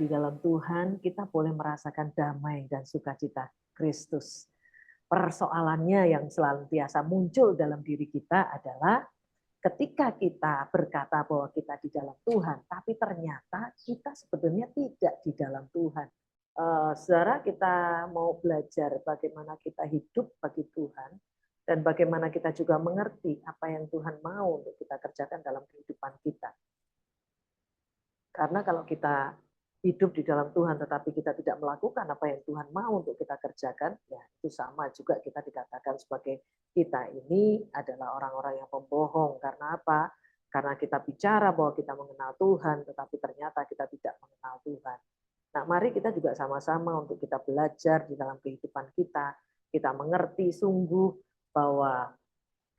di dalam Tuhan, kita boleh merasakan damai dan sukacita Kristus. Persoalannya yang senantiasa muncul dalam diri kita adalah ketika kita berkata bahwa kita di dalam Tuhan, tapi ternyata kita sebetulnya tidak di dalam Tuhan. Saudara, kita mau belajar bagaimana kita hidup bagi Tuhan, dan bagaimana kita juga mengerti apa yang Tuhan mau untuk kita kerjakan dalam kehidupan kita. Karena kalau kita hidup di dalam Tuhan tetapi kita tidak melakukan apa yang Tuhan mau untuk kita kerjakan, ya itu sama juga kita dikatakan sebagai kita ini adalah orang-orang yang pembohong. Karena apa? Karena kita bicara bahwa kita mengenal Tuhan, tetapi ternyata kita tidak mengenal Tuhan. Nah, mari kita juga sama-sama untuk kita belajar di dalam kehidupan kita mengerti sungguh bahwa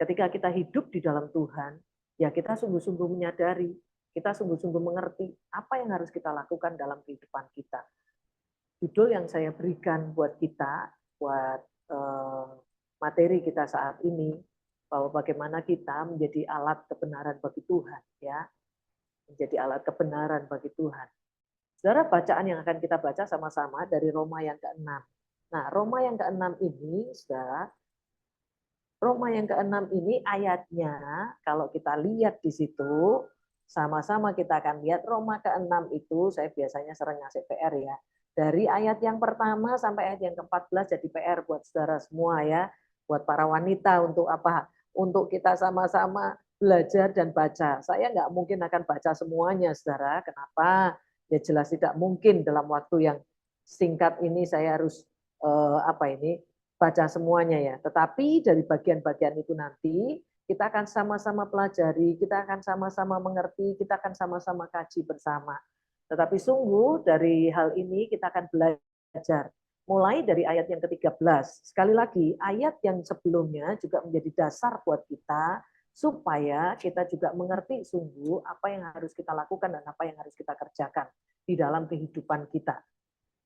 ketika kita hidup di dalam Tuhan, ya kita sungguh-sungguh menyadari, kita sungguh-sungguh mengerti apa yang harus kita lakukan dalam kehidupan kita. Judul yang saya berikan buat kita, buat materi kita saat ini, bahwa bagaimana kita menjadi alat kebenaran bagi Tuhan, ya, menjadi alat kebenaran bagi Tuhan. Saudara, bacaan yang akan kita baca sama-sama dari Roma yang ke-6. Nah, Roma yang ke-6 ini, saudara, Roma yang ke-6 ini ayatnya, kalau kita lihat di situ, sama-sama kita akan lihat Roma ke-6 itu, saya biasanya sering ngasih PR ya. Dari ayat yang pertama sampai ayat yang ke-14 jadi PR buat saudara semua ya. Buat para wanita untuk apa? Untuk kita sama-sama belajar dan baca. Saya nggak mungkin akan baca semuanya, saudara. Kenapa? Ya jelas tidak mungkin dalam waktu yang singkat ini saya harus baca semuanya ya. Tetapi dari bagian-bagian itu nanti kita akan sama-sama pelajari, kita akan sama-sama mengerti, kita akan sama-sama kaji bersama. Tetapi sungguh dari hal ini kita akan belajar. Mulai dari ayat yang ke-13. Sekali lagi, ayat yang sebelumnya juga menjadi dasar buat kita supaya kita juga mengerti sungguh apa yang harus kita lakukan dan apa yang harus kita kerjakan di dalam kehidupan kita.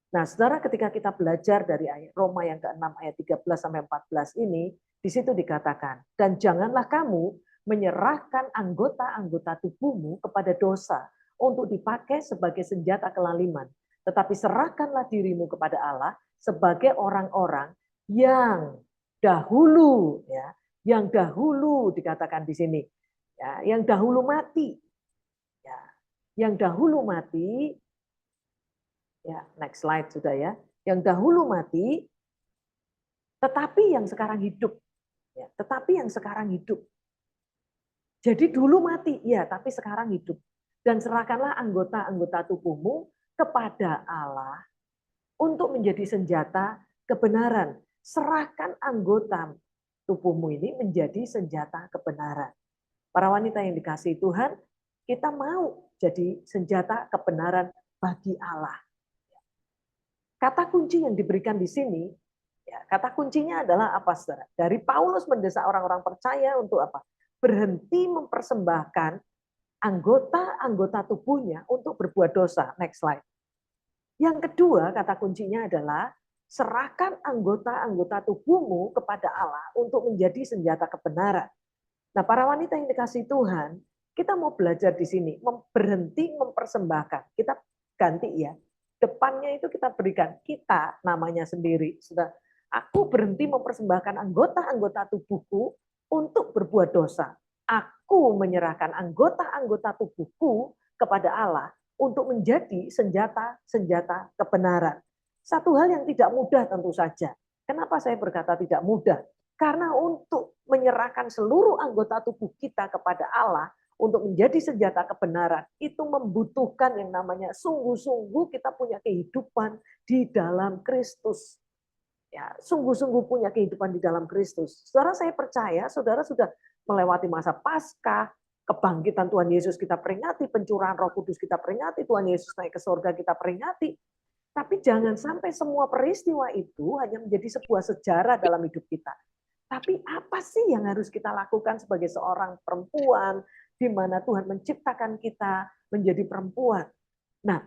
Nah, saudara, ketika kita belajar dari ayat Roma yang ke-6 ayat 13 sampai 14 ini, di situ dikatakan, dan janganlah kamu menyerahkan anggota-anggota tubuhmu kepada dosa untuk dipakai sebagai senjata kelaliman, tetapi serahkanlah dirimu kepada Allah sebagai orang-orang yang dahulu, ya, yang dahulu dikatakan di sini, ya, yang dahulu mati, ya, yang dahulu mati. Ya, next slide sudah ya. Yang dahulu mati, tetapi yang sekarang hidup. Ya, tetapi yang sekarang hidup. Jadi dulu mati, ya, tapi sekarang hidup. Dan serahkanlah anggota-anggota tubuhmu kepada Allah untuk menjadi senjata kebenaran. Serahkan anggota tubuhmu ini menjadi senjata kebenaran. Para wanita yang dikasihi Tuhan, kita mau jadi senjata kebenaran bagi Allah. Kata kunci yang diberikan di sini, ya, kata kuncinya adalah apa, saudara? Dari Paulus mendesak orang-orang percaya untuk apa? Berhenti mempersembahkan anggota-anggota tubuhnya untuk berbuat dosa. Next slide. Yang kedua, kata kuncinya adalah serahkan anggota-anggota tubuhmu kepada Allah untuk menjadi senjata kebenaran. Nah, para wanita yang dikasihi Tuhan, kita mau belajar di sini, berhenti mempersembahkan. Kita ganti ya. Depannya itu kita berikan kita namanya sendiri. Sudah, aku berhenti mempersembahkan anggota-anggota tubuhku untuk berbuat dosa. Aku menyerahkan anggota-anggota tubuhku kepada Allah untuk menjadi senjata-senjata kebenaran. Satu hal yang tidak mudah tentu saja. Kenapa saya berkata tidak mudah? Karena untuk menyerahkan seluruh anggota tubuh kita kepada Allah untuk menjadi senjata kebenaran, itu membutuhkan yang namanya sungguh-sungguh kita punya kehidupan di dalam Kristus. Ya, sungguh-sungguh punya kehidupan di dalam Kristus. Saudara, saya percaya saudara sudah melewati masa Paskah, kebangkitan Tuhan Yesus kita peringati, pencurahan Roh Kudus kita peringati, Tuhan Yesus naik ke surga kita peringati. Tapi jangan sampai semua peristiwa itu hanya menjadi sebuah sejarah dalam hidup kita. Tapi apa sih yang harus kita lakukan sebagai seorang perempuan, di mana Tuhan menciptakan kita menjadi perempuan. Nah,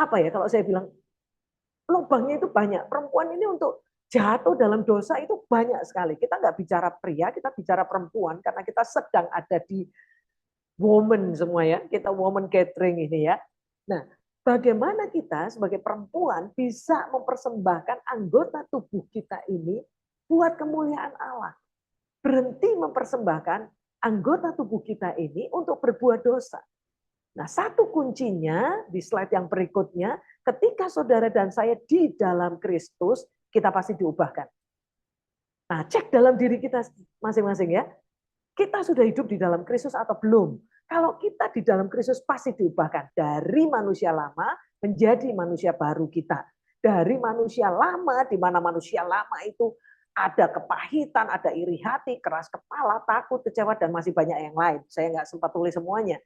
apa ya kalau saya bilang, lubangnya itu banyak. Perempuan ini untuk jatuh dalam dosa itu banyak sekali. Kita nggak bicara pria, kita bicara perempuan, karena kita sedang ada di woman semua ya. Kita woman gathering ini ya. Nah, bagaimana kita sebagai perempuan bisa mempersembahkan anggota tubuh kita ini buat kemuliaan Allah. Berhenti mempersembahkan anggota tubuh kita ini untuk berbuat dosa. Nah, satu kuncinya di slide yang berikutnya, ketika saudara dan saya di dalam Kristus, kita pasti diubahkan. Nah, cek dalam diri kita masing-masing ya. Kita sudah hidup di dalam Kristus atau belum? Kalau kita di dalam Kristus pasti diubahkan dari manusia lama menjadi manusia baru kita. Dari manusia lama, di mana manusia lama itu ada kepahitan, ada iri hati, keras kepala, takut, kecewa, dan masih banyak yang lain. Saya nggak sempat tulis semuanya.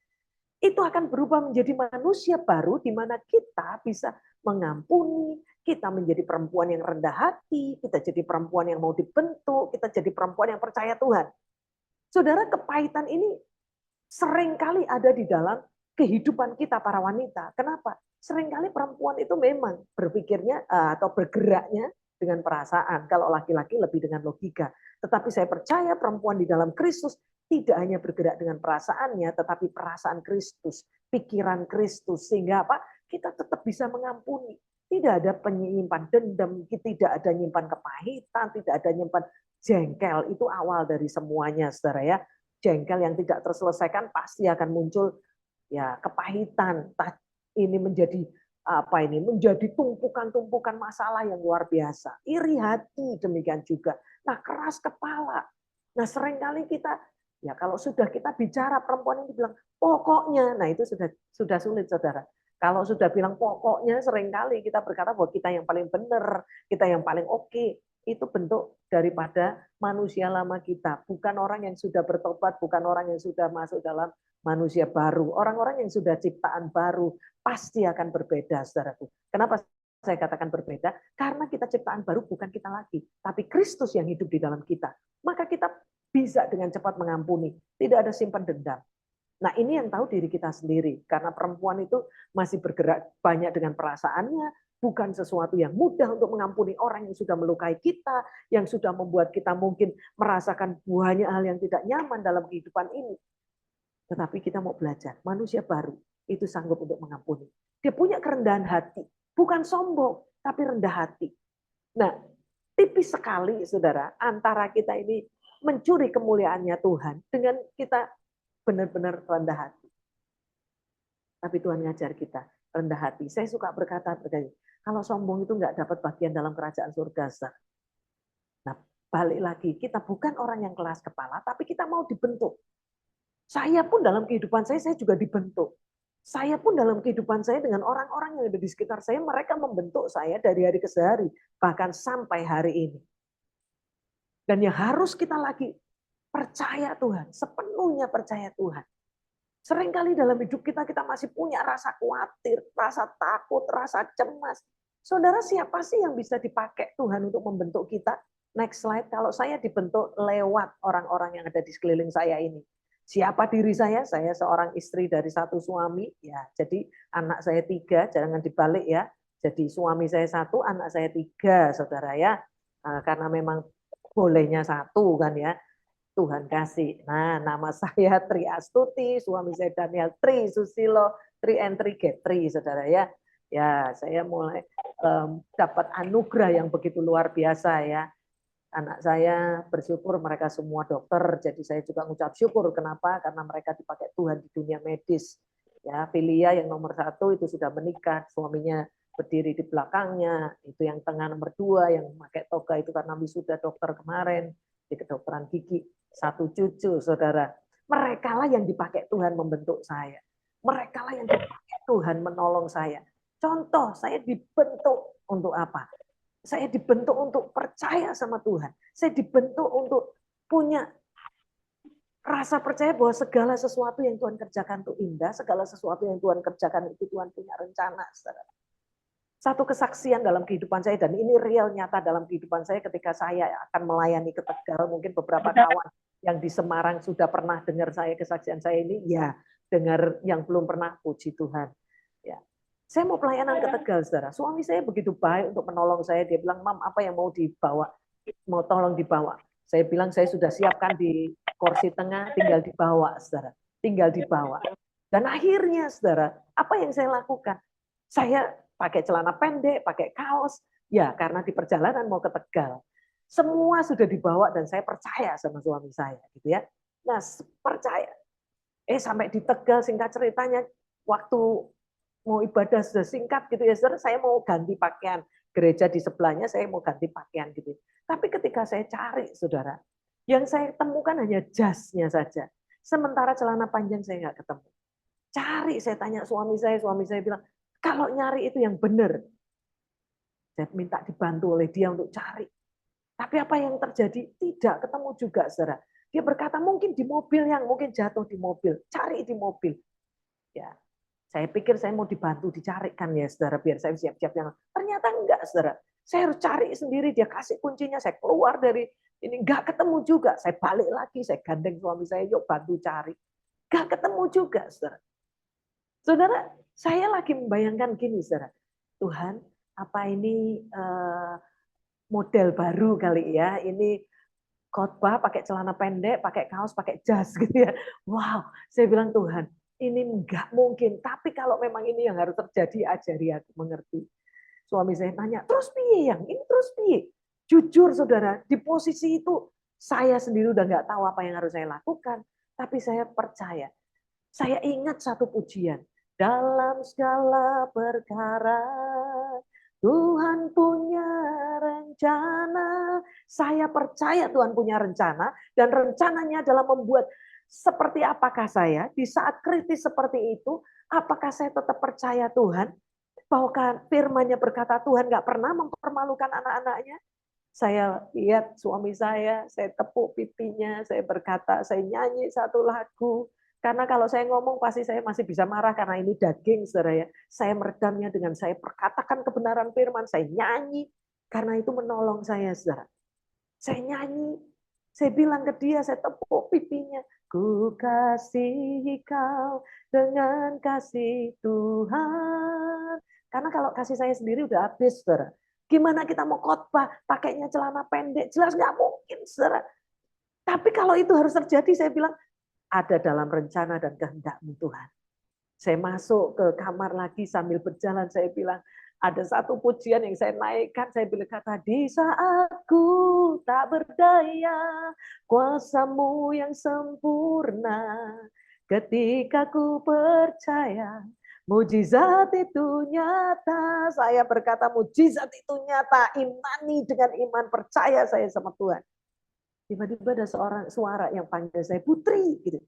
Itu akan berubah menjadi manusia baru di mana kita bisa mengampuni, kita menjadi perempuan yang rendah hati, kita jadi perempuan yang mau dibentuk, kita jadi perempuan yang percaya Tuhan. Saudara, kepahitan ini seringkali ada di dalam kehidupan kita para wanita. Kenapa? Seringkali perempuan itu memang berpikirnya atau bergeraknya dengan perasaan. Kalau laki-laki lebih dengan logika. Tetapi saya percaya perempuan di dalam Kristus tidak hanya bergerak dengan perasaannya, tetapi perasaan Kristus, pikiran Kristus. Sehingga apa? Kita tetap bisa mengampuni. Tidak ada penyimpan dendam, tidak ada nyimpan kepahitan, tidak ada nyimpan jengkel. Itu awal dari semuanya, saudara ya. Jengkel yang tidak terselesaikan pasti akan muncul ya kepahitan. Ini menjadi apa ini? Menjadi tumpukan-tumpukan masalah yang luar biasa. Iri hati demikian juga. Nah, keras kepala. Nah, seringkali kita ya kalau sudah kita bicara perempuan ini bilang pokoknya, nah itu sudah sulit, saudara. Kalau sudah bilang pokoknya, seringkali kita berkata bahwa kita yang paling benar, kita yang paling oke. Itu bentuk daripada manusia lama kita. Bukan orang yang sudah bertobat, bukan orang yang sudah masuk dalam manusia baru. Orang-orang yang sudah ciptaan baru pasti akan berbeda, saudaraku. Kenapa saya katakan berbeda? Karena kita ciptaan baru bukan kita lagi, tapi Kristus yang hidup di dalam kita. Maka kita bisa dengan cepat mengampuni. Tidak ada simpan dendam. Nah, ini yang tahu diri kita sendiri. Karena perempuan itu masih bergerak banyak dengan perasaannya, bukan sesuatu yang mudah untuk mengampuni orang yang sudah melukai kita, yang sudah membuat kita mungkin merasakan banyak hal yang tidak nyaman dalam kehidupan ini. Tetapi kita mau belajar, manusia baru itu sanggup untuk mengampuni. Dia punya kerendahan hati, bukan sombong, tapi rendah hati. Nah, tipis sekali, saudara, antara kita ini mencuri kemuliaannya Tuhan dengan kita benar-benar rendah hati. Tapi Tuhan ngajar kita rendah hati. Saya suka berkata, kalau sombong itu nggak dapat bagian dalam kerajaan surga. Nah, balik lagi, kita bukan orang yang keras kepala, tapi kita mau dibentuk. Saya pun dalam kehidupan saya juga dibentuk. Saya pun dalam kehidupan saya dengan orang-orang yang ada di sekitar saya, mereka membentuk saya dari hari ke hari, bahkan sampai hari ini. Dan yang harus kita lagi percaya Tuhan, sepenuhnya percaya Tuhan. Seringkali dalam hidup kita masih punya rasa khawatir, rasa takut, rasa cemas. Saudara, siapa sih yang bisa dipakai Tuhan untuk membentuk kita? Next slide, kalau saya dibentuk lewat orang-orang yang ada di sekeliling saya ini. Siapa diri saya? Saya seorang istri dari satu suami. Ya, jadi anak saya 3, jangan dibalik ya. Jadi suami saya 1, anak saya 3, saudara ya. Karena memang bolehnya 1 kan ya. Tuhan kasih. Nah, nama saya Tri Astuti, suami saya Daniel Tri Susilo, Tri and Tri get Tri, saudara ya. Ya, saya mulai dapat anugerah yang begitu luar biasa ya. Anak saya bersyukur mereka semua dokter, jadi saya juga mengucap syukur. Kenapa? Karena mereka dipakai Tuhan di dunia medis. Ya, Filia yang nomor 1 itu sudah menikah, suaminya berdiri di belakangnya. Itu yang tengah nomor 2 yang pakai toga itu karena wisuda dokter kemarin di kedokteran gigi. 1 cucu, saudara. Mereka lah yang dipakai Tuhan membentuk saya. Mereka lah yang dipakai Tuhan menolong saya. Contoh, saya dibentuk untuk apa? Saya dibentuk untuk percaya sama Tuhan. Saya dibentuk untuk punya rasa percaya bahwa segala sesuatu yang Tuhan kerjakan itu indah, segala sesuatu yang Tuhan kerjakan itu Tuhan punya rencana. Saudara. Satu kesaksian dalam kehidupan saya, dan ini real nyata dalam kehidupan saya ketika saya akan melayani ke Tegal, mungkin beberapa kawan yang di Semarang sudah pernah dengar saya kesaksian saya ini, ya dengar, yang belum pernah, puji Tuhan. Ya, saya mau pelayanan ke Tegal, saudara. Suami saya begitu baik untuk menolong saya. Dia bilang, Mam, apa yang mau dibawa? Mau tolong dibawa. Saya bilang, saya sudah siapkan di kursi tengah, tinggal dibawa, saudara. Tinggal dibawa. Dan akhirnya, saudara, apa yang saya lakukan? Saya pakai celana pendek, pakai kaos, ya karena di perjalanan mau ke Tegal. Semua sudah dibawa dan saya percaya sama suami saya, gitu ya. Nah, percaya. Sampai di Tegal, singkat ceritanya, waktu mau ibadah sudah singkat gitu ya, saudara, saya mau ganti pakaian. Gereja di sebelahnya saya mau ganti pakaian gitu. Tapi ketika saya cari, saudara, yang saya temukan hanya jasnya saja. Sementara celana panjang saya nggak ketemu. Cari, saya tanya suami saya bilang, kalau nyari itu yang benar. Saya minta dibantu oleh dia untuk cari. Tapi apa yang terjadi? Tidak ketemu juga, saudara. Dia berkata, mungkin di mobil, yang mungkin jatuh di mobil. Cari di mobil. Ya, saya pikir saya mau dibantu dicarikan ya, saudara, biar saya siap-siap yang. Ternyata enggak, saudara. Saya harus cari sendiri, dia kasih kuncinya, saya keluar dari ini, enggak ketemu juga. Saya balik lagi, saya gandeng suami saya, yuk bantu cari. Enggak ketemu juga, saudara. Saudara, saya lagi membayangkan gini, saudara. Tuhan, apa ini model baru kali ya? Ini khotbah pakai celana pendek, pakai kaos, pakai jas gitu ya. Wow, saya bilang Tuhan, ini enggak mungkin. Tapi kalau memang ini yang harus terjadi, ajari aku mengerti. Suami saya tanya, terus piye yang? Ini terus piye? Jujur saudara, di posisi itu saya sendiri udah nggak tahu apa yang harus saya lakukan. Tapi saya percaya. Saya ingat satu pujian. Dalam segala perkara, Tuhan punya rencana. Saya percaya Tuhan punya rencana. Dan rencananya adalah membuat seperti apakah saya di saat kritis seperti itu. Apakah saya tetap percaya Tuhan? Bahwa firman-Nya berkata Tuhan nggak pernah mempermalukan anak-anaknya. Saya lihat suami saya tepuk pipinya, saya berkata, saya nyanyi satu lagu. Karena kalau saya ngomong pasti saya masih bisa marah karena ini daging, saudara ya. Saya meredamnya dengan saya perkatakan kebenaran firman, saya nyanyi. Karena itu menolong saya, saudara. Saya nyanyi, saya bilang ke dia, saya tepuk pipinya. Ku kasihi kau dengan kasih Tuhan. Karena kalau kasih saya sendiri udah habis, saudara. Gimana kita mau khotbah pakainya celana pendek? Jelas nggak mungkin, saudara. Tapi kalau itu harus terjadi, saya bilang, ada dalam rencana dan kehendak-Mu Tuhan. Saya masuk ke kamar lagi sambil berjalan, saya bilang, ada satu pujian yang saya naikkan, saya bilang kata, di saatku tak berdaya, kuasa-Mu yang sempurna, ketika ku percaya, mujizat itu nyata. Saya berkata mujizat itu nyata, imani dengan iman, percaya saya sama Tuhan. Tiba-tiba ada seorang suara yang panggil saya Putri, gitu.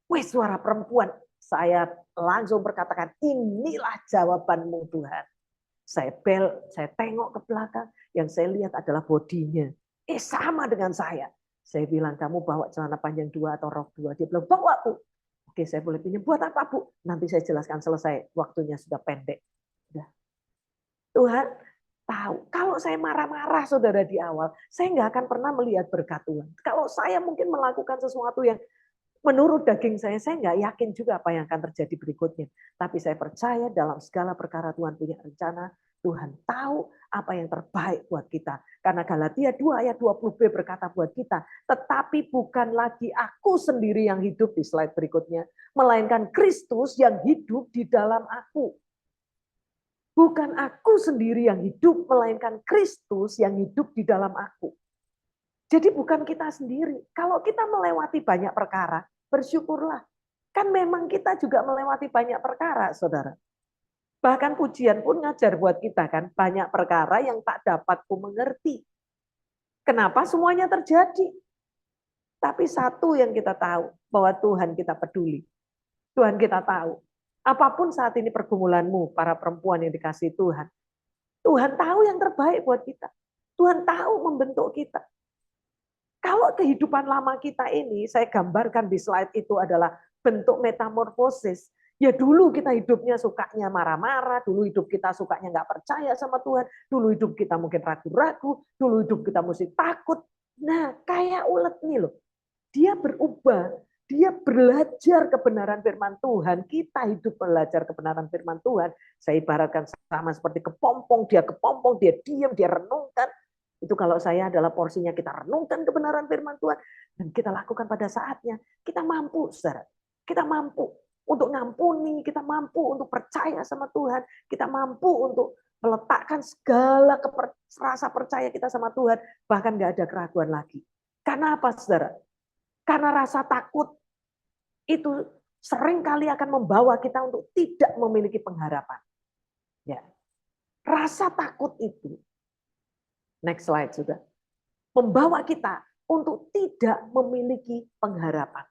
Wih, suara perempuan. Saya langsung berkatakan, inilah jawaban-Mu Tuhan. Saya tengok ke belakang, yang saya lihat adalah bodinya. Sama dengan saya. Saya bilang, kamu bawa celana panjang 2 atau rok 2? Dia bilang, bawa Bu. Oke, saya boleh pinjam. Buat apa Bu? Nanti saya jelaskan selesai. Waktunya sudah pendek. Udah. Tuhan tahu. Kalau saya marah-marah saudara di awal, saya nggak akan pernah melihat berkat Tuhan. Kalau saya mungkin melakukan sesuatu yang menurut daging saya nggak yakin juga apa yang akan terjadi berikutnya. Tapi saya percaya dalam segala perkara Tuhan punya rencana. Tuhan tahu apa yang terbaik buat kita. Karena Galatia 2 ayat 20b berkata buat kita, tetapi bukan lagi aku sendiri yang hidup, di slide berikutnya, melainkan Kristus yang hidup di dalam aku. Bukan aku sendiri yang hidup, melainkan Kristus yang hidup di dalam aku. Jadi bukan kita sendiri. Kalau kita melewati banyak perkara, bersyukurlah. Kan memang kita juga melewati banyak perkara, saudara. Bahkan pujian pun ngajar buat kita kan, banyak perkara yang tak dapat ku mengerti. Kenapa semuanya terjadi? Tapi satu yang kita tahu, bahwa Tuhan kita peduli. Tuhan kita tahu. Apapun saat ini pergumulanmu, para perempuan yang dikasih Tuhan. Tuhan tahu yang terbaik buat kita. Tuhan tahu membentuk kita. Kalau kehidupan lama kita ini, saya gambarkan di slide itu adalah bentuk metamorfosis. Ya dulu kita hidupnya sukanya marah-marah, dulu hidup kita sukanya nggak percaya sama Tuhan, dulu hidup kita mungkin ragu-ragu, dulu hidup kita mesti takut. Nah, kayak ulet nih loh. Dia berubah, dia belajar kebenaran firman Tuhan, kita hidup belajar kebenaran firman Tuhan. Saya ibaratkan sama seperti kepompong, dia kepompong, dia diam, dia renungkan. Itu kalau saya adalah porsinya kita renungkan kebenaran firman Tuhan dan kita lakukan pada saatnya. Kita mampu, saudara. Kita mampu. untuk ngampuni, kita mampu untuk percaya sama Tuhan, kita mampu untuk meletakkan segala rasa percaya kita sama Tuhan, bahkan nggak ada keraguan lagi. Karena apa, saudara? Karena rasa takut itu seringkali akan membawa kita untuk tidak memiliki pengharapan. Ya. Rasa takut itu, next slide sudah, membawa kita untuk tidak memiliki pengharapan.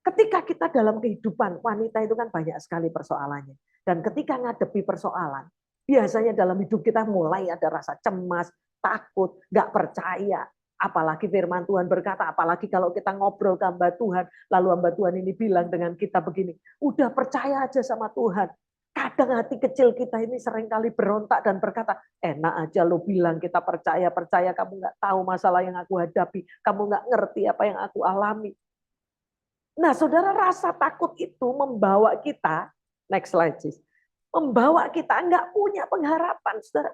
Ketika kita dalam kehidupan, wanita itu kan banyak sekali persoalannya. Dan ketika ngadepi persoalan, biasanya dalam hidup kita mulai ada rasa cemas, takut, nggak percaya. Apalagi firman Tuhan berkata, apalagi kalau kita ngobrol ke hamba Tuhan, lalu hamba Tuhan ini bilang dengan kita begini, udah percaya aja sama Tuhan. Kadang hati kecil kita ini seringkali berontak dan berkata, enak aja lo bilang kita percaya, kamu nggak tahu masalah yang aku hadapi, kamu nggak ngerti apa yang aku alami. Nah, saudara, rasa takut itu membawa kita, next slide, sis, membawa kita nggak punya pengharapan, saudara.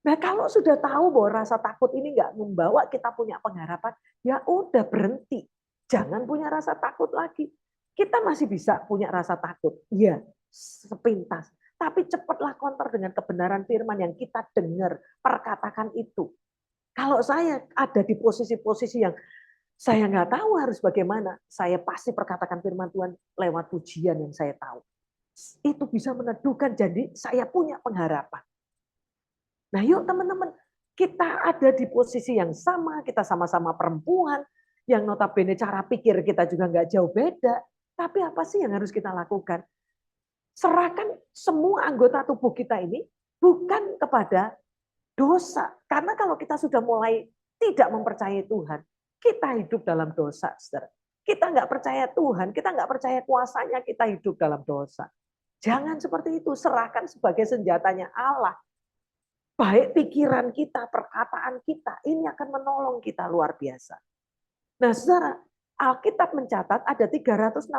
Nah, kalau sudah tahu bahwa rasa takut ini nggak membawa kita punya pengharapan, ya udah berhenti. Jangan punya rasa takut lagi. Kita masih bisa punya rasa takut, ya, sepintas. Tapi cepatlah counter dengan kebenaran firman yang kita dengar, perkatakan itu. Kalau saya ada di posisi-posisi yang saya nggak tahu harus bagaimana, saya pasti perkatakan firman Tuhan lewat pujian yang saya tahu. Itu bisa meneduhkan, jadi saya punya pengharapan. Nah yuk teman-teman, kita ada di posisi yang sama, kita sama-sama perempuan, yang notabene cara pikir kita juga nggak jauh beda. Tapi apa sih yang harus kita lakukan? Serahkan semua anggota tubuh kita ini bukan kepada dosa. Karena kalau kita sudah mulai tidak mempercayai Tuhan, kita hidup dalam dosa, saudara. Kita nggak percaya Tuhan, kita nggak percaya kuasanya, kita hidup dalam dosa. Jangan seperti itu, serahkan sebagai senjatanya Allah. Baik pikiran kita, perkataan kita, ini akan menolong kita luar biasa. Nah saudara, Alkitab mencatat ada 365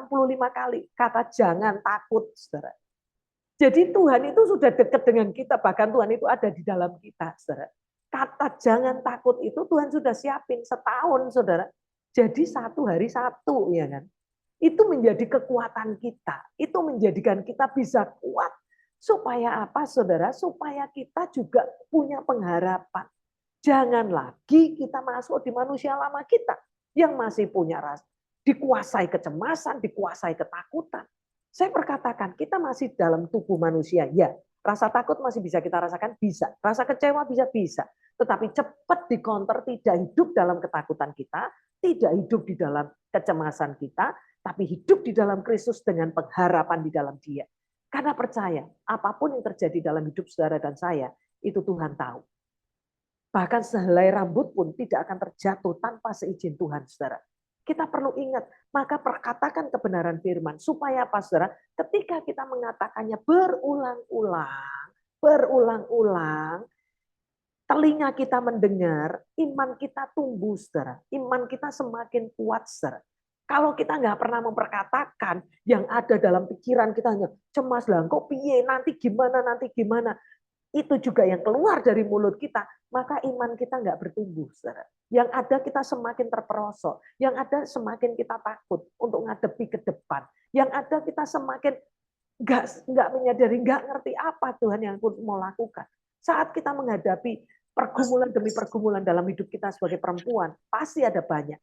kali kata jangan takut, saudara. Jadi Tuhan itu sudah dekat dengan kita, bahkan Tuhan itu ada di dalam kita, saudara. Kata jangan takut itu Tuhan sudah siapin setahun, saudara. Jadi satu hari satu, ya kan? Itu menjadi kekuatan kita. Itu menjadikan kita bisa kuat. Supaya apa, saudara? Supaya kita juga punya pengharapan. Jangan lagi kita masuk di manusia lama kita yang masih punya rasa dikuasai kecemasan, dikuasai ketakutan. Saya perkatakan, kita masih dalam tubuh manusia, ya. Rasa takut masih bisa kita rasakan, bisa. Rasa kecewa bisa. Tetapi cepat dikonter, tidak hidup dalam ketakutan kita, tidak hidup di dalam kecemasan kita, tapi hidup di dalam Kristus dengan pengharapan di dalam Dia. Karena percaya, apapun yang terjadi dalam hidup saudara dan saya, itu Tuhan tahu. Bahkan sehelai rambut pun tidak akan terjatuh tanpa seizin Tuhan, saudara. Kita perlu ingat, maka perkatakan kebenaran firman. Supaya apa, saudara? Ketika kita mengatakannya berulang-ulang, telinga kita mendengar, iman kita tumbuh, saudara. Iman kita semakin kuat, saudara. Kalau kita nggak pernah memperkatakan, yang ada dalam pikiran kita hanya cemas lah, kok piye, nanti gimana. Itu juga yang keluar dari mulut kita, maka iman kita nggak bertumbuh, saudara. Yang ada kita semakin terperosok, yang ada semakin kita takut untuk ngadepi ke depan, yang ada kita semakin nggak menyadari, nggak ngerti apa Tuhan yang mau lakukan. Saat kita menghadapi pergumulan demi pergumulan dalam hidup kita sebagai perempuan, pasti ada banyak.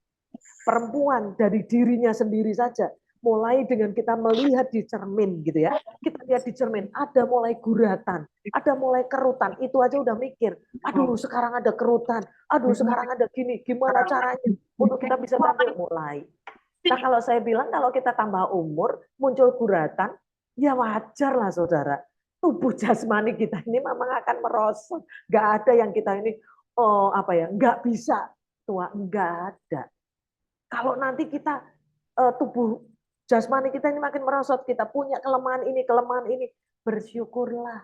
Perempuan dari dirinya sendiri saja, mulai dengan kita melihat di cermin gitu ya, kita lihat di cermin ada mulai guratan, ada mulai kerutan, itu aja udah mikir, aduh sekarang ada kerutan, aduh sekarang ada gini, gimana caranya untuk kita bisa tampil mulai. Nah kalau saya bilang kalau kita tambah umur muncul guratan, ya wajar lah saudara, tubuh jasmani kita ini memang akan merosot, nggak ada yang kita ini nggak bisa tua, nggak ada. Kalau nanti kita tubuh jasmani kita ini makin merosot, kita punya kelemahan ini, bersyukurlah.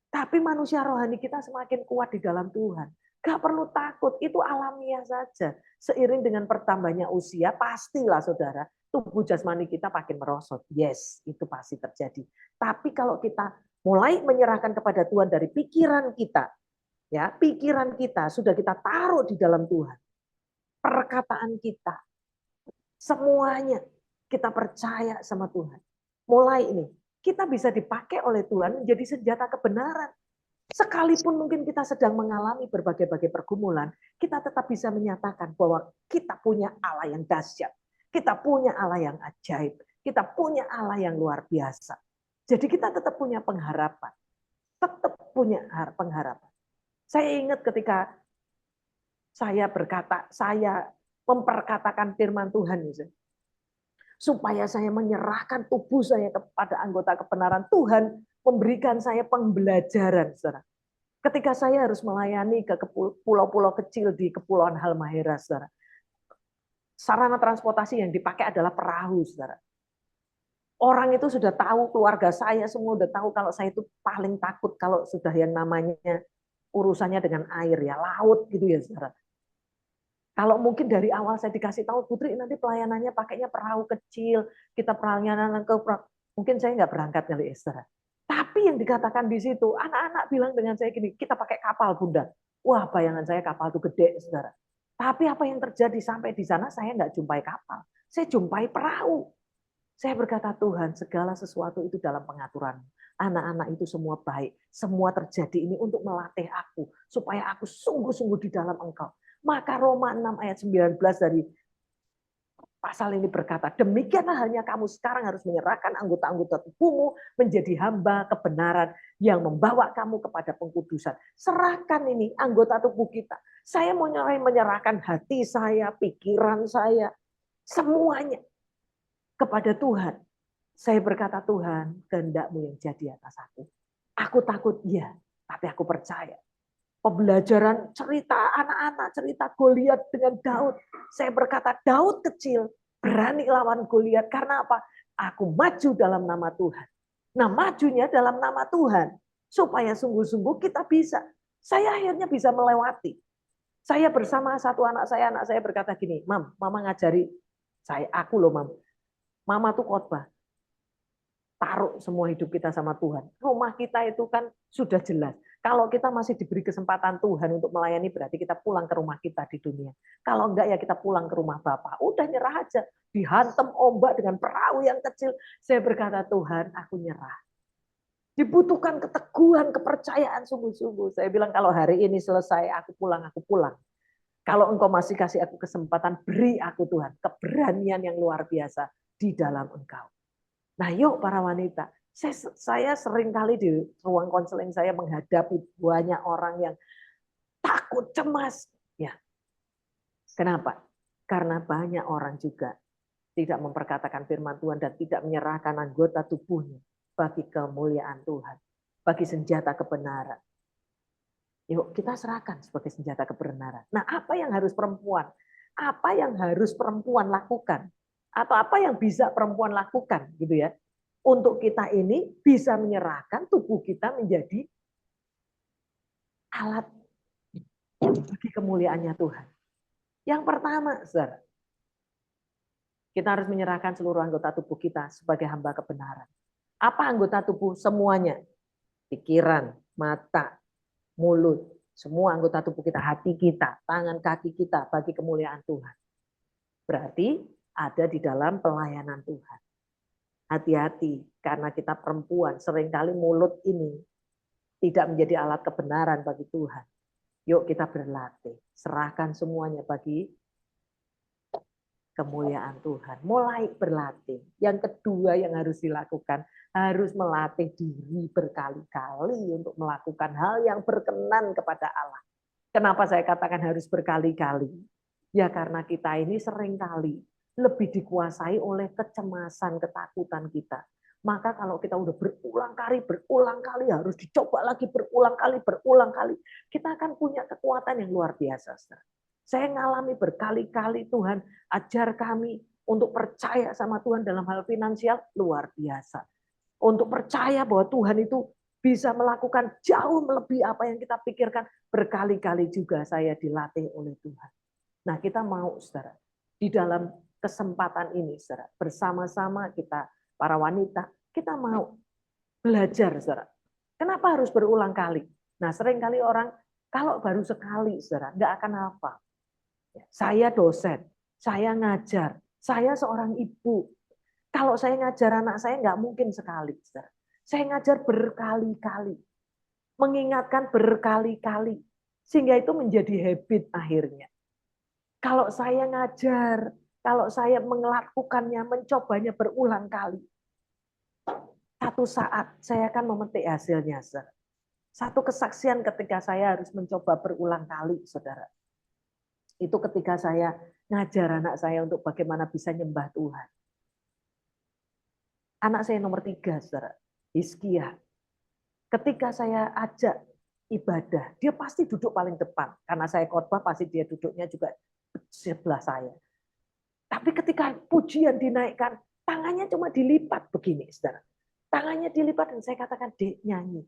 Tapi manusia rohani kita semakin kuat di dalam Tuhan. Gak perlu takut, itu alamiah saja. Seiring dengan bertambahnya usia, pastilah saudara, tubuh jasmani kita makin merosot. Yes, itu pasti terjadi. Tapi kalau kita mulai menyerahkan kepada Tuhan dari pikiran kita, ya pikiran kita sudah kita taruh di dalam Tuhan. Perkataan kita, semuanya kita percaya sama Tuhan. Mulai ini, kita bisa dipakai oleh Tuhan menjadi senjata kebenaran. Sekalipun mungkin kita sedang mengalami berbagai-bagai pergumulan, kita tetap bisa menyatakan bahwa kita punya Allah yang dahsyat. Kita punya Allah yang ajaib. Kita punya Allah yang luar biasa. Jadi kita tetap punya pengharapan. Tetap punya pengharapan. Saya ingat ketika saya berkata, saya memperkatakan firman Tuhan, supaya saya menyerahkan tubuh saya kepada anggota kebenaran, Tuhan memberikan saya pembelajaran, saudara. Ketika saya harus melayani ke pulau-pulau kecil di Kepulauan Halmahera, saudara. Sarana transportasi yang dipakai adalah perahu, saudara. Orang itu sudah tahu, keluarga saya semua sudah tahu kalau saya itu paling takut kalau sudah yang namanya urusannya dengan air, ya laut gitu ya, saudara. Kalau mungkin dari awal saya dikasih tahu, Putri nanti pelayanannya pakainya perahu kecil, kita pelayanan ke perahu, mungkin saya nggak berangkat kali Esther. Tapi yang dikatakan di situ, anak-anak bilang dengan saya gini, kita pakai kapal Bunda. Wah, bayangan saya kapal itu gede, saudara. Tapi apa yang terjadi sampai di sana, saya nggak jumpai kapal. Saya jumpai perahu. Saya berkata, Tuhan, segala sesuatu itu dalam pengaturan. Anak-anak itu semua baik. Semua terjadi ini untuk melatih aku. Supaya aku sungguh-sungguh di dalam Engkau. Maka Roma 6 ayat 19 dari pasal ini berkata, demikianlah halnya kamu sekarang harus menyerahkan anggota-anggota tubuhmu menjadi hamba kebenaran yang membawa kamu kepada pengkudusan. Serahkan ini anggota tubuh kita. Saya mau menyerahkan hati saya, pikiran saya, semuanya kepada Tuhan. Saya berkata, Tuhan, kehendak-Mu yang jadi atas aku. Aku takut, iya, tapi aku percaya. Pembelajaran cerita anak-anak, cerita Goliat dengan Daud. Saya berkata, Daud kecil, berani lawan Goliat. Karena apa? Aku maju dalam nama Tuhan. Nah, majunya dalam nama Tuhan. Supaya sungguh-sungguh kita bisa. Saya akhirnya bisa melewati. Saya bersama satu anak saya berkata gini, Mam, Mama ngajari aku loh, Mam. Mama tuh khotbah. Taruh semua hidup kita sama Tuhan. Rumah kita itu kan sudah jelas. Kalau kita masih diberi kesempatan Tuhan untuk melayani, berarti kita pulang ke rumah kita di dunia. Kalau enggak, ya kita pulang ke rumah Bapa. Udah nyerah aja. Dihantam ombak dengan perahu yang kecil. Saya berkata, Tuhan, aku nyerah. Dibutuhkan keteguhan, kepercayaan sungguh-sungguh. Saya bilang, kalau hari ini selesai, aku pulang, aku pulang. Kalau Engkau masih kasih aku kesempatan, beri aku Tuhan. Keberanian yang luar biasa di dalam Engkau. Nah, yuk para wanita, saya sering kali di ruang konseling saya menghadapi banyak orang yang takut, cemas. Ya, kenapa? Karena banyak orang juga tidak memperkatakan firman Tuhan dan tidak menyerahkan anggota tubuhnya bagi kemuliaan Tuhan, bagi senjata kebenaran. Yuk kita serahkan sebagai senjata kebenaran. Nah, apa yang harus perempuan? Apa yang harus perempuan lakukan? Atau apa yang bisa perempuan lakukan gitu ya? Untuk kita ini bisa menyerahkan tubuh kita menjadi alat bagi kemuliaannya Tuhan. Yang pertama, saudara, kita harus menyerahkan seluruh anggota tubuh kita sebagai hamba kebenaran. Apa anggota tubuh? Semuanya. Pikiran, mata, mulut, semua anggota tubuh kita, hati kita, tangan, kaki kita bagi kemuliaan Tuhan. Berarti ada di dalam pelayanan Tuhan. Hati-hati, karena kita perempuan, seringkali mulut ini tidak menjadi alat kebenaran bagi Tuhan. Yuk kita berlatih, serahkan semuanya bagi kemuliaan Tuhan. Mulai berlatih. Yang kedua yang harus dilakukan, harus melatih diri berkali-kali untuk melakukan hal yang berkenan kepada Allah. Kenapa saya katakan harus berkali-kali? Ya karena kita ini seringkali lebih dikuasai oleh kecemasan, ketakutan kita. Maka kalau kita udah berulang kali harus dicoba lagi berulang kali, kita akan punya kekuatan yang luar biasa. Saya ngalami berkali-kali Tuhan ajar kami untuk percaya sama Tuhan dalam hal finansial luar biasa. Untuk percaya bahwa Tuhan itu bisa melakukan jauh melebihi apa yang kita pikirkan. Berkali-kali juga saya dilatih oleh Tuhan. Nah kita mau saudara, di dalam kesempatan ini saudara, bersama-sama kita para wanita, kita mau belajar saudara. Kenapa harus berulang kali? Nah seringkali orang kalau baru sekali saudara, nggak akan hafal. Saya dosen, saya ngajar, saya seorang ibu. Kalau saya ngajar anak saya nggak mungkin sekali. Saudara. Saya ngajar berkali-kali. Mengingatkan berkali-kali. Sehingga itu menjadi habit akhirnya. Kalau saya ngajar, kalau saya melakukannya, mencobanya berulang kali. Satu saat saya akan memetik hasilnya. Saudara. Satu kesaksian ketika saya harus mencoba berulang kali, saudara. Itu ketika saya ngajar anak saya untuk bagaimana bisa nyembah Tuhan. Anak saya nomor 3, saudara, Hizkia. Ketika saya ajak ibadah, dia pasti duduk paling depan. Karena saya khotbah, pasti dia duduknya juga sebelah saya. Tapi ketika pujian dinaikkan, tangannya cuma dilipat begini, saudara. Tangannya dilipat dan saya katakan, Dek, nyanyi.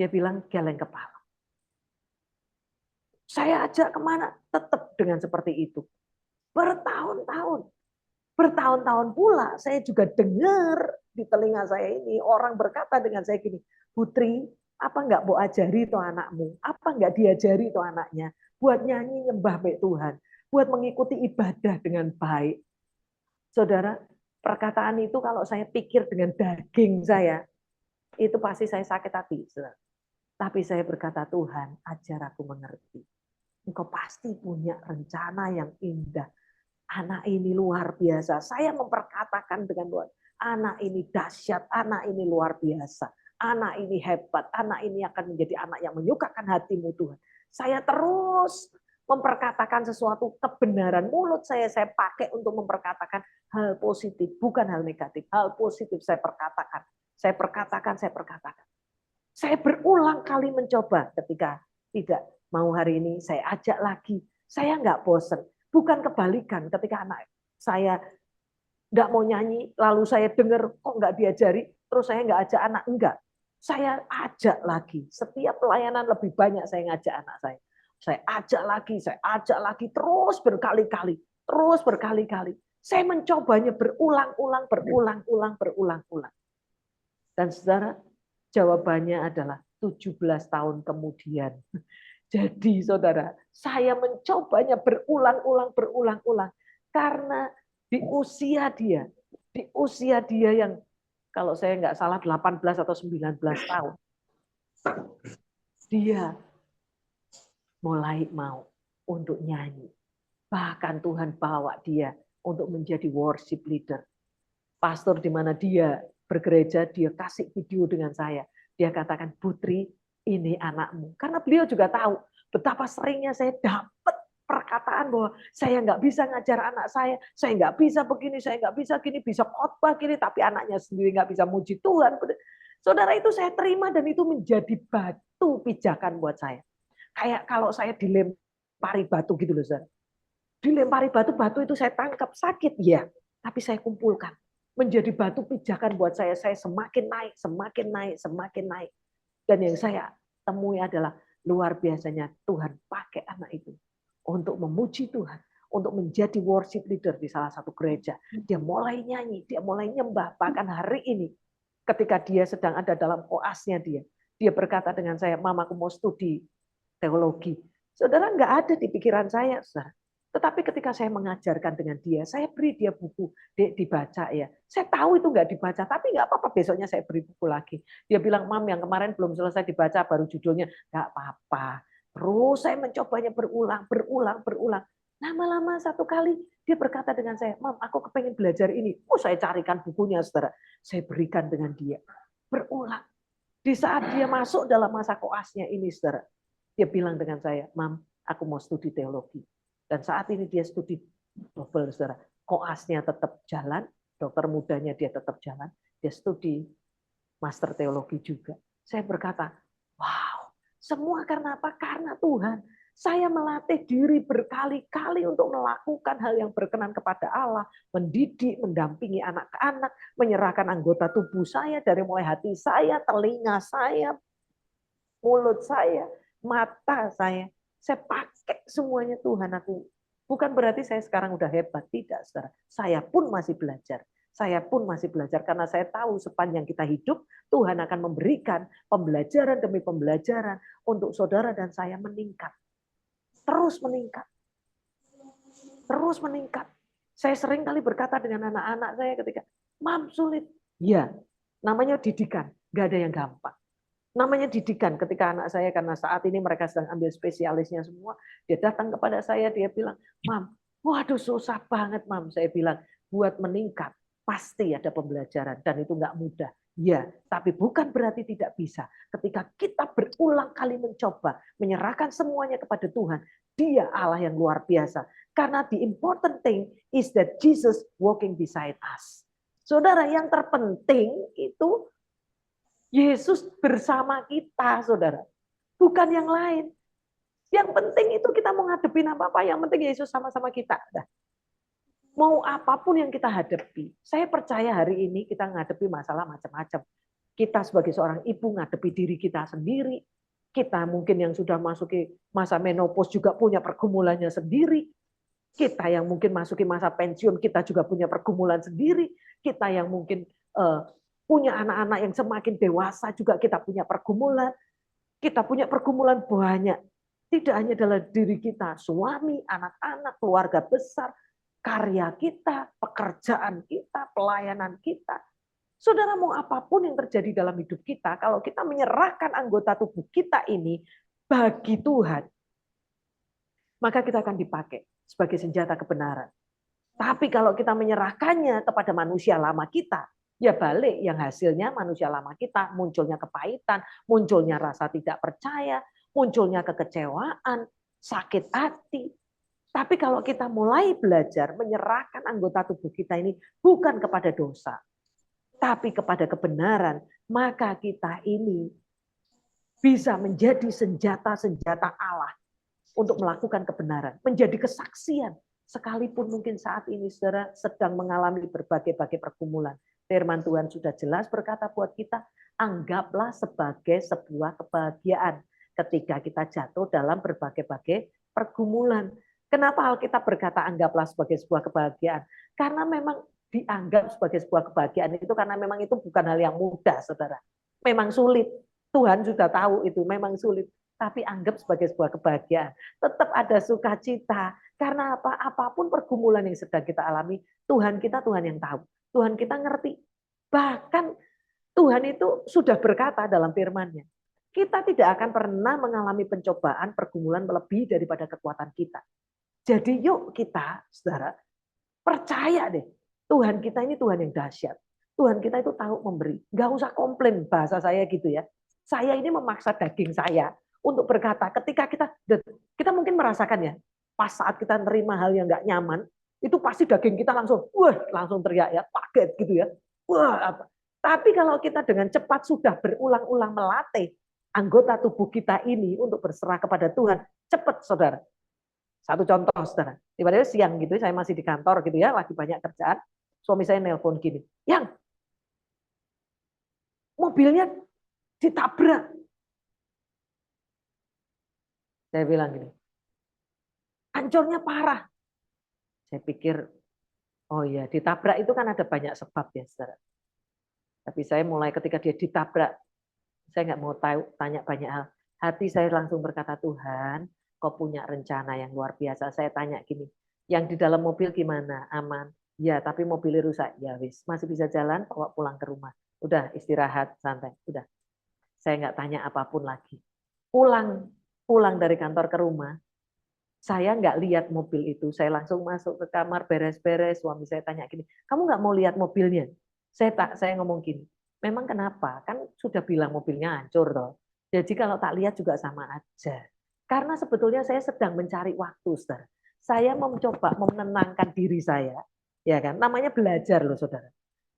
Dia bilang, geleng kepala. Saya ajak kemana? Tetap dengan seperti itu. Bertahun-tahun. Bertahun-tahun pula saya juga dengar di telinga saya ini orang berkata dengan saya gini, Putri, apa enggak mau ajari itu anakmu? Apa enggak diajari itu anaknya? Buat nyanyi nyembah baik Tuhan. Buat mengikuti ibadah dengan baik. Saudara, perkataan itu kalau saya pikir dengan daging saya, itu pasti saya sakit hati. Saudara. Tapi saya berkata, Tuhan, ajar aku mengerti. Engkau pasti punya rencana yang indah. Anak ini luar biasa. Saya memperkatakan dengan Tuhan, anak ini dahsyat, anak ini luar biasa. Anak ini hebat, anak ini akan menjadi anak yang menyukakan hatimu Tuhan. Saya terus memperkatakan sesuatu kebenaran. Mulut saya pakai untuk memperkatakan hal positif, bukan hal negatif. Hal positif saya perkatakan. Saya perkatakan, saya perkatakan. Saya berulang kali mencoba ketika tidak mau hari ini, saya ajak lagi. Saya nggak bosen. Bukan kebalikan ketika anak saya nggak mau nyanyi, lalu saya dengar kok nggak diajari, terus saya nggak ajak anak. Enggak. Saya ajak lagi. Setiap pelayanan lebih banyak saya ngajak anak saya. Saya ajak lagi, terus berkali-kali. Terus berkali-kali. Saya mencobanya berulang-ulang. Dan saudara, jawabannya adalah 17 tahun kemudian. Jadi saudara, saya mencobanya berulang-ulang. Karena di usia dia yang kalau saya nggak salah 18 atau 19 tahun, dia mulai mau untuk nyanyi. Bahkan Tuhan bawa dia untuk menjadi worship leader. Pastor di mana dia bergereja, dia kasih video dengan saya. Dia katakan, Putri, ini anakmu. Karena beliau juga tahu betapa seringnya saya dapat perkataan bahwa saya nggak bisa ngajar anak saya nggak bisa begini, saya nggak bisa gini, bisa khotbah gini, tapi anaknya sendiri nggak bisa muji Tuhan. Saudara, itu saya terima dan itu menjadi batu pijakan buat saya. Kayak kalau saya dilempari batu gitu loh, saudara. Dilempari batu itu saya tangkap, sakit ya, tapi saya kumpulkan. Menjadi batu pijakan buat saya semakin naik. Dan yang saya temui adalah luar biasanya Tuhan pakai anak itu untuk memuji Tuhan, untuk menjadi worship leader di salah satu gereja. Dia mulai nyanyi, dia mulai nyembah. Bahkan hari ini ketika dia sedang ada dalam koasnya dia berkata dengan saya, Mama, aku mau studi teologi. Saudara, nggak ada di pikiran saya, saudara. Tetapi ketika saya mengajarkan dengan dia, saya beri dia buku, dibaca ya. Saya tahu itu nggak dibaca, tapi nggak apa-apa, besoknya saya beri buku lagi. Dia bilang, Mam, yang kemarin belum selesai dibaca, baru judulnya. Nggak apa-apa. Terus saya mencobanya berulang. Lama-lama satu kali, dia berkata dengan saya, Mam, aku kepengen belajar ini. Oh, saya carikan bukunya, saudara. Saya berikan dengan dia. Berulang. Di saat dia masuk dalam masa koasnya ini, saudara, dia bilang dengan saya, Mam, aku mau studi teologi. Dan saat ini dia studi double, saudara. Koasnya tetap jalan, dokter mudanya dia tetap jalan, dia studi master teologi juga. Saya berkata, wow, semua karena apa? Karena Tuhan. Saya melatih diri berkali-kali untuk melakukan hal yang berkenan kepada Allah, mendidik, mendampingi anak-anak, menyerahkan anggota tubuh saya dari mulai hati saya, telinga saya, mulut saya, mata saya pakai semuanya Tuhan aku. Bukan berarti saya sekarang udah hebat, tidak saudara. Saya pun masih belajar. Karena saya tahu sepanjang kita hidup, Tuhan akan memberikan pembelajaran demi pembelajaran untuk saudara dan saya meningkat. Terus meningkat. Saya sering kali berkata dengan anak-anak saya ketika, Mam sulit. Ya, namanya didikan. Nggak ada yang gampang. Namanya didikan ketika anak saya, karena saat ini mereka sedang ambil spesialisnya semua, dia datang kepada saya, dia bilang, Mam, waduh susah banget Mam. Saya bilang, buat meningkat, pasti ada pembelajaran, dan itu nggak mudah. Ya, tapi bukan berarti tidak bisa. Ketika kita berulang kali mencoba, menyerahkan semuanya kepada Tuhan, Dia Allah yang luar biasa. Karena the important thing is that Jesus walking beside us. Saudara, yang terpenting itu Yesus bersama kita, saudara. Bukan yang lain. Yang penting itu kita mau ngadepin apa-apa, yang penting Yesus sama-sama kita. Nah, mau apapun yang kita hadapi, saya percaya hari ini kita ngadepi masalah macam-macam. Kita sebagai seorang ibu ngadepi diri kita sendiri. Kita mungkin yang sudah masuki masa menopause juga punya pergumulannya sendiri. Kita yang mungkin masuki masa pensiun, kita juga punya pergumulan sendiri. Kita yang mungkin punya anak-anak yang semakin dewasa juga kita punya pergumulan. Kita punya pergumulan banyak. Tidak hanya dalam diri kita, suami, anak-anak, keluarga besar, karya kita, pekerjaan kita, pelayanan kita. Saudara, mau apapun yang terjadi dalam hidup kita, kalau kita menyerahkan anggota tubuh kita ini bagi Tuhan, maka kita akan dipakai sebagai senjata kebenaran. Tapi kalau kita menyerahkannya kepada manusia lama kita, ya balik yang hasilnya manusia lama kita, munculnya kepahitan, munculnya rasa tidak percaya, munculnya kekecewaan, sakit hati. Tapi kalau kita mulai belajar menyerahkan anggota tubuh kita ini bukan kepada dosa, tapi kepada kebenaran, maka kita ini bisa menjadi senjata-senjata Allah untuk melakukan kebenaran, menjadi kesaksian. Sekalipun mungkin saat ini saudara sedang mengalami berbagai-bagai pergumulan. Firman Tuhan sudah jelas berkata buat kita, anggaplah sebagai sebuah kebahagiaan ketika kita jatuh dalam berbagai-bagai pergumulan. Kenapa Alkitab berkata anggaplah sebagai sebuah kebahagiaan? Karena memang dianggap sebagai sebuah kebahagiaan itu karena memang itu bukan hal yang mudah, saudara. Memang sulit. Tuhan sudah tahu itu, memang sulit. Tapi anggap sebagai sebuah kebahagiaan. Tetap ada sukacita. Karena apa? Apapun pergumulan yang sedang kita alami, Tuhan kita Tuhan yang tahu. Tuhan kita ngerti. Bahkan Tuhan itu sudah berkata dalam firman-Nya, kita tidak akan pernah mengalami pencobaan, pergumulan melebihi daripada kekuatan kita. Jadi yuk kita, saudara, percaya deh. Tuhan kita ini Tuhan yang dahsyat. Tuhan kita itu tahu memberi. Nggak usah komplain, bahasa saya gitu ya. Saya ini memaksa daging saya untuk berkata, ketika kita mungkin merasakan ya, pas saat kita nerima hal yang nggak nyaman, itu pasti daging kita langsung teriak ya, kaget gitu ya. Wah, apa. Tapi kalau kita dengan cepat sudah berulang-ulang melatih anggota tubuh kita ini untuk berserah kepada Tuhan, cepat saudara. Satu contoh saudara, tiba-tiba siang gitu, saya masih di kantor gitu ya, lagi banyak kerjaan, suami saya nelpon gini, yang mobilnya ditabrak. Saya bilang gini, hancurnya parah. Saya pikir, oh iya, ditabrak itu kan ada banyak sebab ya, saudara. Tapi saya mulai ketika dia ditabrak, saya nggak mau tahu, tanya banyak hal. Hati saya langsung berkata, Tuhan, kau punya rencana yang luar biasa. Saya tanya gini, yang di dalam mobil gimana? Aman? Ya, tapi mobilnya rusak. Ya wis, masih bisa jalan, bawa pulang ke rumah. Udah istirahat, santai. Udah. Saya nggak tanya apapun lagi. Pulang dari kantor ke rumah, saya nggak lihat mobil itu. Saya langsung masuk ke kamar, beres-beres. Suami saya tanya gini, kamu nggak mau lihat mobilnya? Saya ngomong gini, memang kenapa? Kan sudah bilang mobilnya hancur toh. Jadi kalau tak lihat juga sama aja. Karena sebetulnya saya sedang mencari waktu, saudara. Saya mencoba menenangkan diri saya, ya kan? Namanya belajar loh, saudara.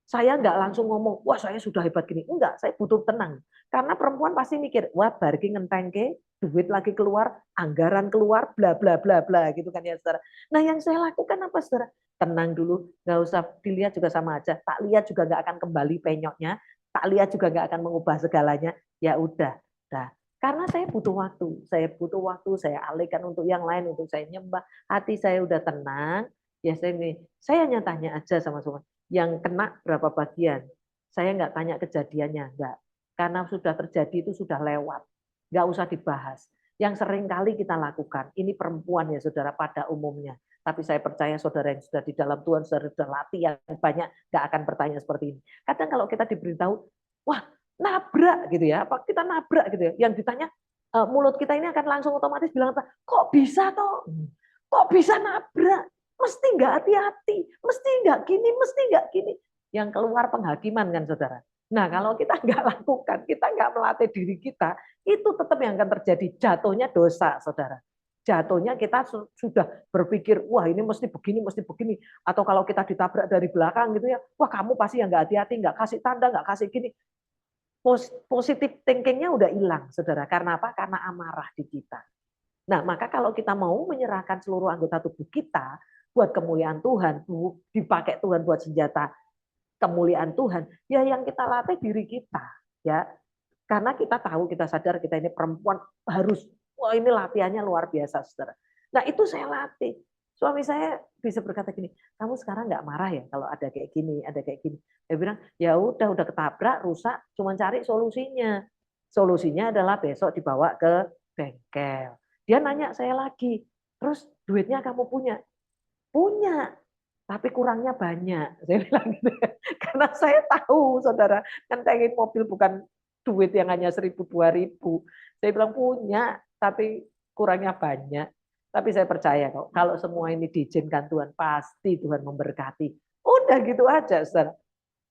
Saya nggak langsung ngomong, wah saya sudah hebat gini. Enggak, saya butuh tenang. Karena perempuan pasti mikir, wah bargi ngentengke, duit lagi keluar, anggaran keluar, bla bla bla bla gitu kan ya saudara. Nah yang saya lakukan apa saudara? Tenang dulu, nggak usah dilihat juga sama aja. Tak lihat juga nggak akan kembali penyoknya, tak lihat juga nggak akan mengubah segalanya. Ya udah, dah. Karena saya butuh waktu, saya alihkan untuk yang lain, untuk saya nyembah. Hati saya udah tenang, ya saya hanya tanya aja sama suami, yang kena berapa bagian. Saya nggak tanya kejadiannya, enggak. Karena sudah terjadi itu sudah lewat. Nggak usah dibahas. Yang sering kali kita lakukan, ini perempuan ya saudara pada umumnya. Tapi saya percaya saudara yang sudah di dalam Tuhan, sudah latihan banyak, nggak akan bertanya seperti ini. Kadang kalau kita diberitahu, wah nabrak gitu ya, apa kita nabrak gitu ya, yang ditanya mulut kita ini akan langsung otomatis bilang apa? Kok bisa toh? Kok bisa nabrak? Mesti nggak hati-hati, mesti nggak gini, mesti nggak gini. Yang keluar penghakiman kan saudara. Nah kalau kita nggak lakukan, kita nggak melatih diri kita, itu tetap yang akan terjadi. Jatuhnya dosa saudara. Jatuhnya kita sudah berpikir, wah ini mesti begini, mesti begini. Atau kalau kita ditabrak dari belakang gitu ya, wah kamu pasti yang nggak hati-hati, nggak kasih tanda, nggak kasih gini. Positif thinkingnya udah hilang, saudara. Karena apa? Karena amarah di kita. Nah, maka kalau kita mau menyerahkan seluruh anggota tubuh kita buat kemuliaan Tuhan, dipakai Tuhan buat senjata kemuliaan Tuhan, ya yang kita latih diri kita, ya. Karena kita tahu, kita sadar kita ini perempuan harus, wah ini latihannya luar biasa, saudara. Nah itu saya latih. Suami saya bisa berkata gini, kamu sekarang nggak marah ya kalau ada kayak gini, ada kayak gini. Dia bilang, ya udah ketabrak, rusak, cuma cari solusinya. Solusinya adalah besok dibawa ke bengkel. Dia nanya saya lagi, terus duitnya kamu punya? Punya, tapi kurangnya banyak. Saya bilang gitu. Karena saya tahu, saudara, kan pengen mobil bukan duit yang hanya 1.000, 2.000. Saya bilang punya, tapi kurangnya banyak. Tapi saya percaya kok, kalau semua ini diizinkan Tuhan, pasti Tuhan memberkati. Udah gitu aja, saudara.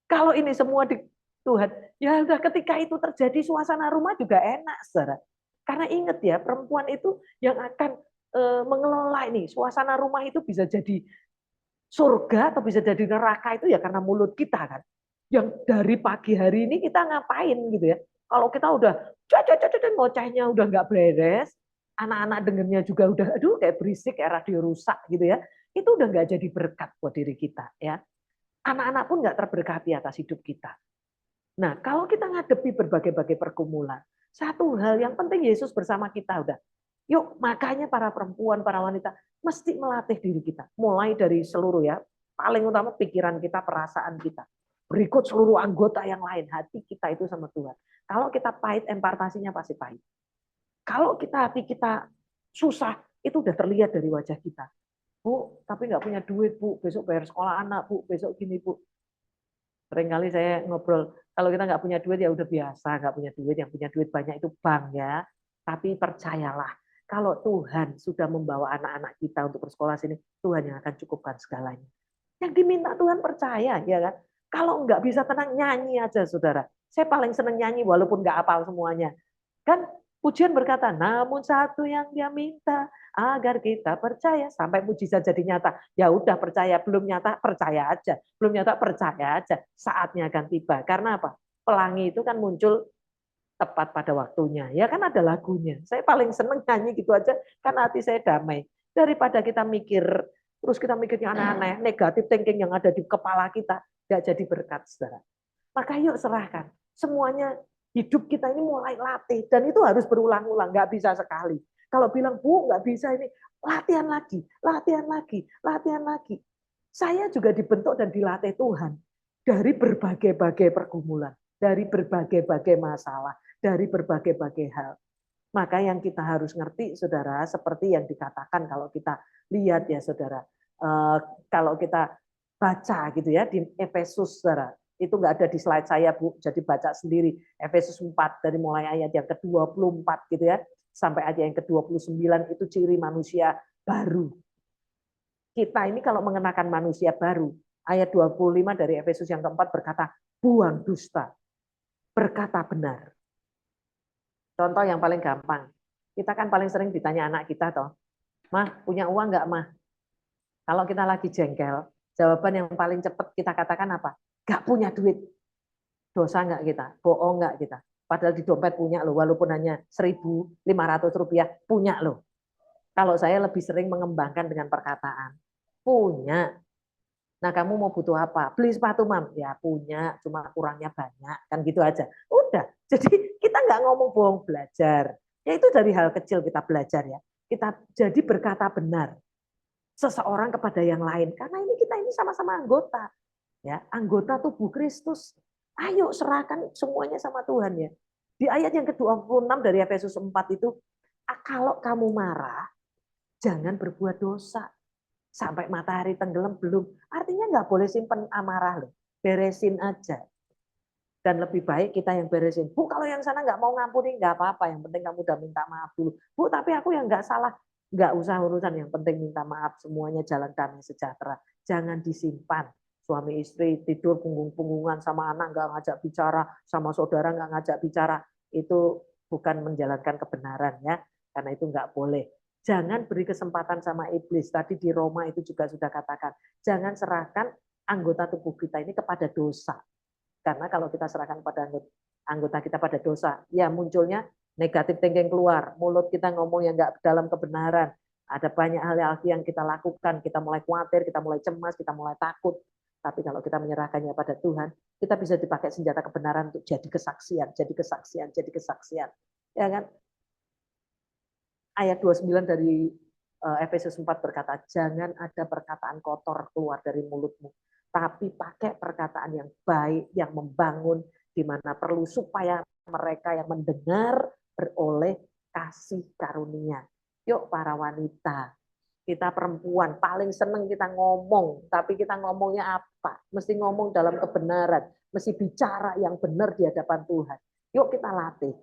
Kalau ini semua di Tuhan, ya udah ketika itu terjadi suasana rumah juga enak, saudara. Karena ingat ya, perempuan itu yang akan mengelola ini, suasana rumah itu bisa jadi surga atau bisa jadi neraka itu ya karena mulut kita kan. Yang dari pagi hari ini kita ngapain gitu ya. Kalau kita udah ngocehnya udah nggak beres, anak-anak dengernya juga udah aduh kayak berisik kayak radio rusak gitu ya. Itu udah nggak jadi berkat buat diri kita ya. Anak-anak pun nggak terberkati atas hidup kita. Nah, kalau kita ngadepi berbagai-bagai pergumulan, satu hal yang penting Yesus bersama kita udah. Yuk, makanya para perempuan, para wanita mesti melatih diri kita. Mulai dari seluruh ya, paling utama pikiran kita, perasaan kita. Berikut seluruh anggota yang lain, hati kita itu sama Tuhan. Kalau kita pahit, impartasinya pasti pahit. Kalau hati kita susah, itu udah terlihat dari wajah kita. Bu, tapi nggak punya duit, Bu. Besok bayar sekolah anak, Bu. Besok gini, Bu. Seringkali saya ngobrol, kalau kita nggak punya duit ya udah biasa, nggak punya duit, yang punya duit banyak itu bank ya. Tapi percayalah, kalau Tuhan sudah membawa anak-anak kita untuk bersekolah sini, Tuhan yang akan cukupkan segalanya. Yang diminta Tuhan percaya, ya kan? Kalau nggak bisa tenang, nyanyi aja, saudara. Saya paling seneng nyanyi walaupun nggak hafal semuanya. Kan pujian berkata, namun satu yang dia minta, agar kita percaya sampai mujizat jadi nyata. Ya udah percaya, belum nyata percaya aja, belum nyata percaya aja. Saatnya akan tiba. Karena apa? Pelangi itu kan muncul tepat pada waktunya. Ya kan ada lagunya. Saya paling seneng nyanyi gitu aja karena hati saya damai. Daripada kita mikir terus kita mikirnya aneh-aneh, negatif thinking yang ada di kepala kita nggak jadi berkat, saudara. Maka yuk serahkan. Semuanya hidup kita ini mulai latih dan itu harus berulang-ulang, nggak bisa sekali. Kalau bilang, Bu, nggak bisa ini, latihan lagi, latihan lagi, latihan lagi. Saya juga dibentuk dan dilatih Tuhan dari berbagai-bagai pergumulan, dari berbagai-bagai masalah, dari berbagai-bagai hal. Maka yang kita harus ngerti, saudara, seperti yang dikatakan kalau kita lihat ya, saudara, kalau kita baca gitu ya di Efesus, saudara, itu nggak ada di slide saya, Bu, jadi baca sendiri. Efesus 4 dari mulai ayat yang ke-24 gitu ya, sampai ayat yang ke-29 itu ciri manusia baru. Kita ini kalau mengenakan manusia baru, ayat 25 dari Efesus yang keempat berkata, buang dusta, berkata benar. Contoh yang paling gampang, kita kan paling sering ditanya anak kita toh, Mah, punya uang nggak, Mah? Kalau kita lagi jengkel, jawaban yang paling cepat kita katakan apa? Nggak punya duit. Dosa nggak kita? Bohong nggak kita? Padahal di dompet punya loh, walaupun hanya 1.500 rupiah, punya loh. Kalau saya lebih sering mengembangkan dengan perkataan, punya. Nah kamu mau butuh apa? Beli sepatu, Mam. Ya punya, cuma kurangnya banyak. Kan gitu aja. Udah, jadi kita nggak ngomong bohong, belajar. Ya itu dari hal kecil kita belajar ya. Kita jadi berkata benar seseorang kepada yang lain. Karena kita ini sama-sama anggota. Ya, anggota tubuh Kristus. Ayo serahkan semuanya sama Tuhan ya. Di ayat yang ke-26 dari Efesus 4 itu, kalau kamu marah, jangan berbuat dosa. Sampai matahari tenggelam belum. Artinya nggak boleh simpen amarah loh. Beresin aja. Dan lebih baik kita yang beresin. Bu, kalau yang sana nggak mau ngampuni, nggak apa-apa. Yang penting kamu udah minta maaf dulu. Bu, tapi aku yang nggak salah. Nggak usah urusan, yang penting minta maaf. Semuanya jalan damai sejahtera. Jangan disimpan. Suami istri tidur punggung-punggungan sama anak, nggak ngajak bicara, sama saudara nggak ngajak bicara. Itu bukan menjalankan kebenaran ya. Karena itu nggak boleh. Jangan beri kesempatan sama iblis. Tadi di Roma itu juga sudah katakan. Jangan serahkan anggota tubuh kita ini kepada dosa. Karena kalau kita serahkan pada anggota kita pada dosa, ya munculnya negatif thinking keluar, mulut kita ngomong yang nggak dalam kebenaran, ada banyak hal yang kita lakukan, kita mulai khawatir, kita mulai cemas, kita mulai takut. Tapi kalau kita menyerahkannya pada Tuhan, kita bisa dipakai senjata kebenaran untuk jadi kesaksian, jadi kesaksian, jadi kesaksian. Ya kan? Ayat 29 dari Efesus 4 berkata, jangan ada perkataan kotor keluar dari mulutmu, tapi pakai perkataan yang baik, yang membangun, di mana perlu supaya mereka yang mendengar beroleh kasih karunia. Yuk para wanita, kita perempuan paling seneng kita ngomong, tapi kita ngomongnya apa? Mesti ngomong dalam kebenaran, mesti bicara yang benar di hadapan Tuhan. Yuk kita latih.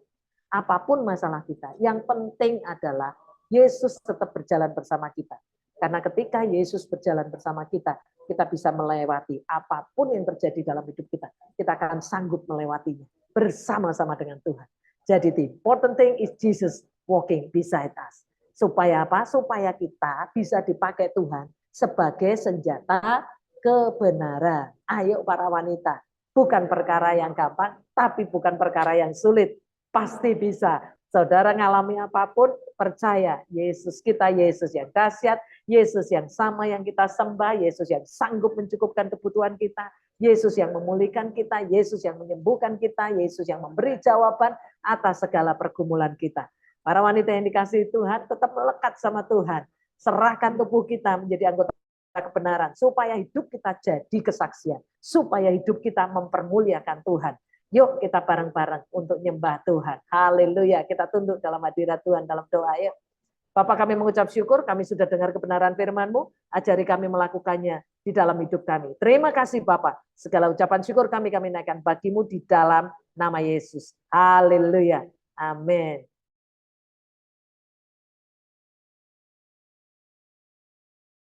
Apapun masalah kita, yang penting adalah Yesus tetap berjalan bersama kita. Karena ketika Yesus berjalan bersama kita, kita bisa melewati apapun yang terjadi dalam hidup kita. Kita akan sanggup melewatinya bersama-sama dengan Tuhan. Jadi the important thing is Jesus walking beside us. Supaya apa? Supaya kita bisa dipakai Tuhan sebagai senjata kebenaran. Ayo para wanita, bukan perkara yang gampang, tapi bukan perkara yang sulit. Pasti bisa. Saudara ngalami apapun, percaya Yesus kita, Yesus yang dahsyat, Yesus yang sama yang kita sembah, Yesus yang sanggup mencukupkan kebutuhan kita, Yesus yang memulihkan kita, Yesus yang menyembuhkan kita, Yesus yang memberi jawaban atas segala pergumulan kita. Para wanita yang dikasihi Tuhan, tetap melekat sama Tuhan. Serahkan tubuh kita menjadi anggota kebenaran, supaya hidup kita jadi kesaksian, supaya hidup kita mempermuliakan Tuhan. Yuk kita bareng-bareng untuk nyembah Tuhan. Haleluya. Kita tunduk dalam hadirat Tuhan dalam doa. Yuk. Bapak, kami mengucap syukur, kami sudah dengar kebenaran firman-Mu, ajari kami melakukannya di dalam hidup kami. Terima kasih Bapak. Segala ucapan syukur kami naikkan bagi-Mu di dalam nama Yesus. Haleluya. Amin.